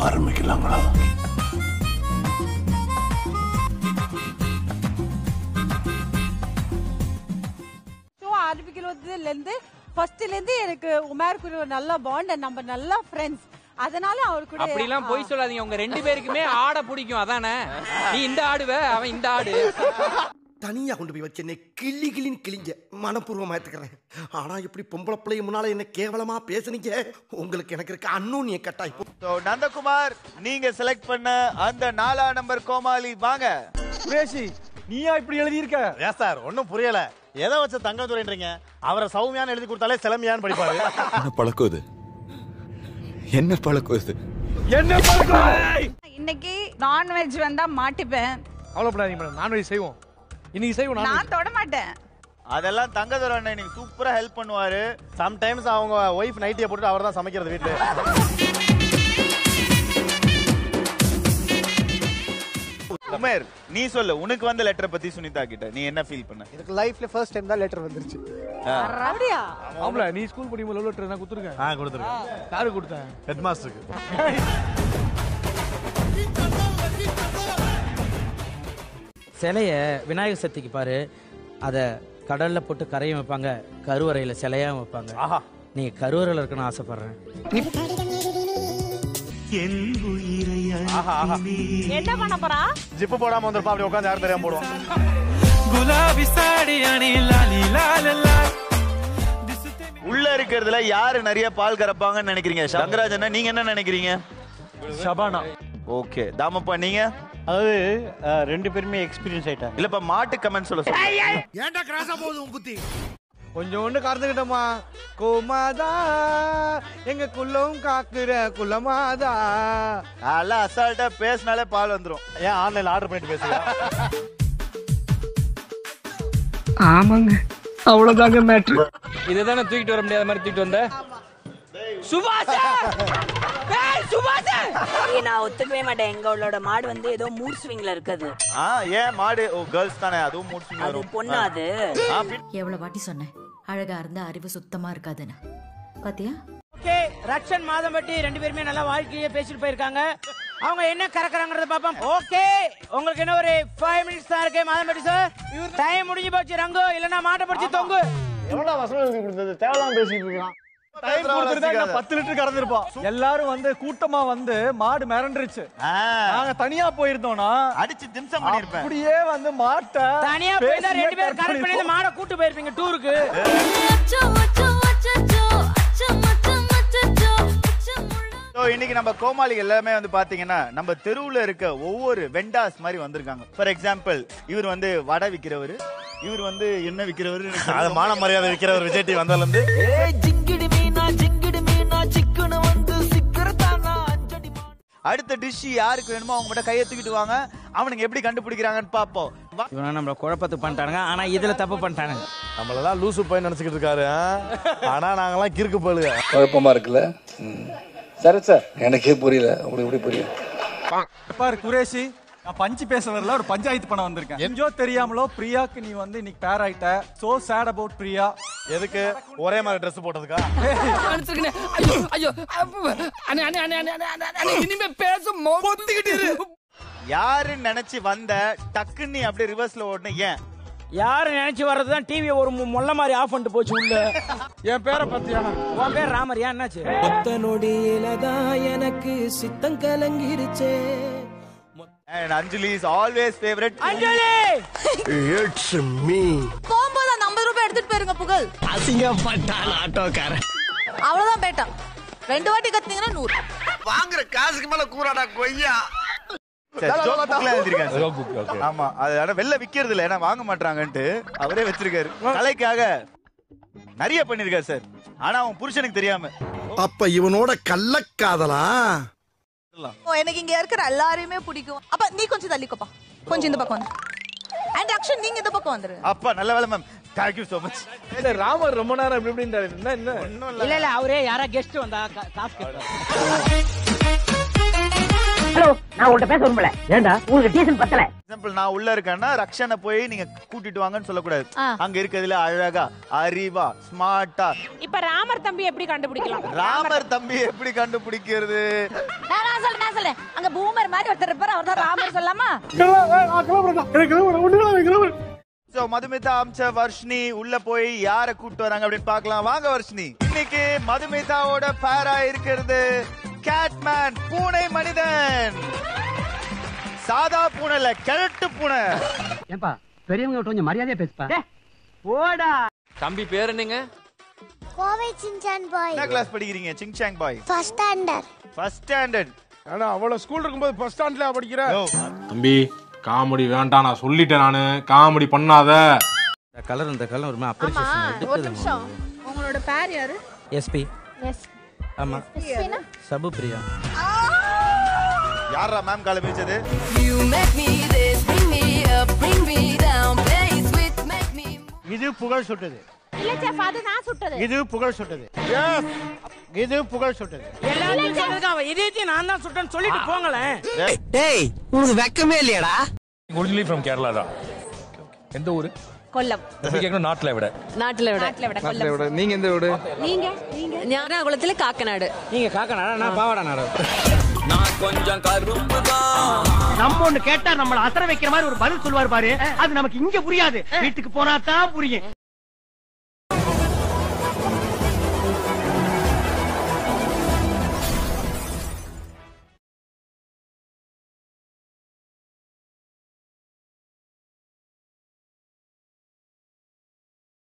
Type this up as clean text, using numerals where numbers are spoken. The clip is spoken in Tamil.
ஆரம்பிக்கலாங்களா? ஆரம்பிக்கிறதுலேருந்து ஃபர்ஸ்ட்லேருந்து எனக்கு உமேர் கூட ஒரு நல்ல பாண்ட், நம்ம நல்ல ஃப்ரெண்ட்ஸ். அதனால அவரு கூட அப்படிலாம் போய் சொல்லாதீங்க. உங்க ரெண்டு பேருக்குமே ஆட பிடிக்கும் அதானே? நீ இந்த ஆடுவ, அவன் இந்த ஆடு. தனியா கொண்டு போய் வச்சு என்னை கிளின்னு கிழிஞ்ச மனப்பூர்வமா ஏத்துக்கிறேன். ஆனா இப்படி பொம்பளை பிள்ளைய முன்னால என்ன கேவலமா பேசுனீங்க. உங்களுக்கு எனக்கு இருக்க அன்னோன்னிய கட்டாய். நந்தகுமார், நீங்க செலக்ட் பண்ண அந்த 4ஆம் நம்பர் கோமாளி வாங்க. சுரேஷ், நீயா இப்படி எழுதி இருக்க? ஏன் சார் ஒன்னும் புரியல. எதை வச்ச தங்கத்துறைன்றீங்க? அவரை சௌமியான்னு எழுதி கொடுத்தாலே சிலமியான்னு படிப்பாரு. என்ன பழக்கம் இது? என்ன பழக்கம் இது? என்ன பழக்கம்? இன்னைக்கு நான்வெஜ் வந்தா மாட்டிப்பேன். கவலைப்படாதீங்க மேடம், நான்வெஜ் செய்வோம். இன்னைக்கு செய்வோம். நான் தொட மாட்டேன். அதெல்லாம் தங்கதுரை அண்ணன் எனக்கு சூப்பரா ஹெல்ப் பண்ணுவாரு. சம்டைம்ஸ் அவங்க ஒய்ஃப் நைட்டியை போட்டு அவர் தான் சமைக்கிறது வீட்டுல. உமேர், நீ சொல்லு, உனக்கு வந்த லெட்டரை பத்தி சுனிதா கிட்ட நீ என்ன ஃபீல் பண்ண? எனக்கு லைஃப்ல ஃபர்ஸ்ட் டைம் தான் லெட்டர் வந்துருச்சு. அப்படியா? ஆமால, நீ ஸ்கூல் படிக்கும்போது லெட்டர் நான் கொடுத்துருக்கேன். கொடுத்துருக்கேன். யாரு கொடுத்தேன்? ஹெட் மாஸ்டருக்கு. சிலைய விநாயகர் சக்திக்கு பாரு, அத கடல்ல போட்டு கரையும் வைப்பாங்க, கருவறையில சிலையா வைப்பாங்க. ஆஹா, நீங்க கருவறையில இருக்கணும்னு ஆசைப்படுறேன். என்ன பண்ண போறா? ஜிப்பு போடாம வந்திருப்பா, அப்படி உட்காந்து யாரும் தெரியாம போடுவோம். உள்ள இருக்கிறதுல யாரு நிறைய பால் கறப்பாங்கன்னு நினைக்கிறீங்க? சங்கராஜ் அண்ணா, நீங்க என்ன நினைக்கிறீங்க? ஷபானா. ஓகே. தாமப்பா, நீங்க? அதாவது ரெண்டு பேருமே எக்ஸ்பீரியன்ஸ் ஆயிட்டாங்க. இல்லப்பா, மாட்டு கமெண்ட் சொல்ல ஏன்டா கிராஸா போகுது உன் புத்தி? கொஞ்சம் ஒண்ணு கறந்துக்கிட்டோமா கோமாதா, எங்க குள்ளவும் காக்குற குள்ளமாதா. எல்லாம் அசால்ட்டா பேசினாலே பால் வந்துரும். ஏன் ஆன்லைன்ல ஆர்டர் பண்ணிட்டு பேசுறீங்க? ஆமாங்க, அவ்வளவுதாங்க மேட்ரு. இதுதானே தூக்கிட்டு வர முடியாத மாதிரி தூக்கிட்டு வந்த சுபாஷ். நான் ஒத்துக்கவே மாட்டேன். எங்களோட மாடு வந்து ஏதோ மூட் ஸ்விங்ல இருக்குது. ஏன் மாடு? ஓ, கேர்ள்ஸ் தானே, அதுவும் மூட் ஸ்விங் வரும். பொண்ணு அது. எவ்வளவு வாட்டி சொன்னேன், அழகா இருந்தா அறிவு சுத்தமா இருக்காதுன்னு. பாத்தியா? ஓகே, ரக்ஷன் மாதம்பட்டி ரெண்டு பேருமே நல்லா வாழ்க்கையே பேசிட்டு போயிருக்காங்க. அவங்க என்ன கறக்குறாங்கறத பாப்போம். ஓகே, உங்களுக்கு என்ன ஒரு 5 மினிட்ஸ் தான் இருக்கு. மாதம்பட்டி சார், டைம் முடிஞ்சு போச்சு. ரங்கு இல்லனா மாட்ட பிடிச்சி தொங்கு. எவ்வளவு வசனம் எழுதி கொடுத்தது? தேவலாம் பேசிட்டு இருக்கான். டைம் கொடுத்துட்டா 10 லிட்டர் கறந்துருப்போம். எல்லாரும் வந்து கூட்டமா வந்து மாடு மிரண்டுருச்சு. நாங்க தனியா போயிருந்தோம்னா அடிச்சு திம்சம் பண்ணிருப்பேன். அப்படியே வந்து மாட்ட தனியா போய்தா ரெண்டு பேர் கரெக்ட் பண்ணி மாட கூட்டி போயிருப்பீங்க டூருக்கு. இன்னைக்கு நம்ம கோமாளிகள் எல்லாமே வந்து பாத்தீங்கன்னா நம்ம தெருவுல இருக்க ஒவ்வொரு வெண்டாஸ் மாதிரி வந்திருக்காங்க. ஃபார் எக்ஸாம்பிள், இவர் வந்து வடை விக்கிறவரு, இவர் வந்து என்ன விக்கிறவரு, அது மான மரியாதை விக்கிறவர். விஜய் டிவி வந்ததுல இருந்து அடுத்த டிஷ் யாருக்கு வேணுமோ அவங்க மட்டும் கையை தூக்கிட்டு வாங்க. அவனுக்கு எப்படி கண்டுபிடிக்கிறாங்கன்னு பாப்போம். இவங்க நம்மள குழப்பத்துக்கு பண்ணிட்டானுங்க, ஆனா இதுல தப்பு பண்ணிட்டானுங்க. நம்மளதான் லூசு போய் நினைச்சுக்கிட்டு இருக்காரு. ஆனா நாங்கெல்லாம் கிறுக்கு போலுங்க. குழப்பமா இருக்குல்ல? சரி சார், எனக்கே புரியல. உங்களுக்கு எப்படி புரியல? பாரு குரேஷி, நான் பஞ்சு பேச வரல, ஒரு பஞ்சாயத்து பண்ண வந்திருக்கேன். என்ஜோ தெரியாமலோ பிரியாக்கு நீ வந்து இன்னைக்கு பேர் ஆயிட்ட. So sad about Priya. எதுக்கு? ஒரே மாதிரி ட்ரெஸ் போட்டதுக்கா? இனிமே பேசும் யாரு நினைச்சு வந்த டக்குன்னு அப்படியே ரிவர்ஸ்ல ஓடுன? ஏன்? யாரு நினைச்சு வர்றதுதான் டிவி ஒரு மொல்ல மாதிரி ஆஃப் பண்ணிட்டு போச்சு உள்ள. என் பேரை பத்தியா? உன் பேர் ராமர். ஏன் என்னாச்சு? எனக்கு சித்தம் கலங்கிருச்சே. And Anjali is always favorite. Anjali, It's me. போகும்போது அந்த 50 ரூபாய் எடுத்துட்டு போயிருங்க புகழ். அசிங்கப்பட்டான் ஆட்டோக்காரன். அவ்வளவுதான் பேட்டா. 2 வாட்டி கத்துனீங்கன்னா 100. வாங்குற காசுக்கு மேல கூறாடா கொய்யா. ஆமா, அது வெளில விக்கிறது இல்ல, ஏன்னா வாங்க மாட்டாங்கன்ட்டு அவரே வச்சிருக்காரு. கலைக்காக நிறைய பண்ணிருக்காரு சார். ஆனா அவன் புருஷனுக்கு தெரியாம. அப்ப இவனோட கள்ளக்காதலா? எனக்கு இங்க இருக்கிற எல்லாரையுமே பிடிக்கும். அப்ப நீ கொஞ்சம் தள்ளிக்கோப்பா, கொஞ்சம் இந்த பக்கம் வந்து. அண்ட் ஆக்சுவலி நீங்க இந்த பக்கம் வந்துரு. அப்பா நல்ல வேலை ma'am. Thank you so much. இல்ல ராமர் ரொம்ப நேரம் இப்படி இப்படின்றாரு. என்ன இல்ல அவரே யாரா கெஸ்ட் வந்தா காசு கேட்பாரு. ஹலோ நான் உங்கள்ட்ட பேச விரும்பல ஏண்டா உங்களுக்கு டீசல் பத்தல எக்ஸாம்பிள் நான் உள்ள இருக்கேன்னா ரக்ஷனை போய் நீங்க கூட்டிட்டு வாங்கன்னு சொல்லக்கூடாது அங்க இருக்கிறதுல அழகா அறிவா ஸ்மார்ட்டா இப்ப ராமர் தம்பி எப்படி கண்டுபிடிக்கலாம் ராமர் தம்பி எப்படி கண்டுபிடிக்கிறது நான் சொல்றேன் அங்க பூமர் மாதிரி ஒருத்தர் இருப்பார் அவர்தான் ராமர் சொல்லாமா சோ மதுமிதா அம்ச வர்ஷினி உள்ள போய் யாரை கூட்டு வராங்க அப்படின்னு பார்க்கலாம் வாங்க வர்ஷினி இன்னைக்கு மதுமிதாவோட பேரா இருக்கிறது கேட்மேன் பூனை மனிதன் சாதா பூனை இல்ல கிழட்டு பூனை ஏன்பா பெரியவங்க கொஞ்சம் மரியாதையா பேசுப்பா போடா தம்பி பேர் என்னங்க கோவை சின்சான் பாய் என்ன கிளாஸ் படிக்கிறீங்க சிங்சாங் பாய் ஃபர்ஸ்ட் ஸ்டாண்டர்ட் ஆனா அவ்வளவு ஸ்கூல் இருக்கும்போது ஃபர்ஸ்ட் ஸ்டாண்ட்ல படிக்கிற தம்பி காமெடி வேண்டாம் நான் சொல்லிட்டேன் நானு காமெடி பண்ணாத இந்த கலர் ஒரு அப்ரிசியேஷன் ஒரு நிமிஷம் உங்களோட பேர் யாரு எஸ்பி எஸ் ஆமா சபு பிரியா யாரா மேம் கால பேச்சது இது புகழ் சுட்டது இல்ல செஃப் அது நான் சுட்டது இது புகழ் சுட்டது இது புகழ் சுட்டது எல்லாரும் சொல்றதுக்கு இதேத்தையும் நான் தான் சுட்டேன்னு சொல்லிட்டு போங்களேன் டேய் உங்களுக்கு வெக்கமே இல்லையாடா ஒரிஜினலி ஃப்ரம் கேரளா தான் எந்த ஊரு கொல்லம் கேட்கணும் நாட்டில் விட கொல்லம் நீங்க எந்த வீடு நீங்க ஞானகுளத்துல காக்கநாடு நீங்க காக்கநாடா நான் பாவாடா நாடு நான் கொஞ்சம் கருப்பு தான் நம்ம ஒண்ணு கேட்டா நம்மள அசர வைக்கிற மாதிரி ஒரு பதில் சொல்லுவாரு பாரு அது நமக்கு இங்க புரியாது வீட்டுக்கு போனா தான் புரியும்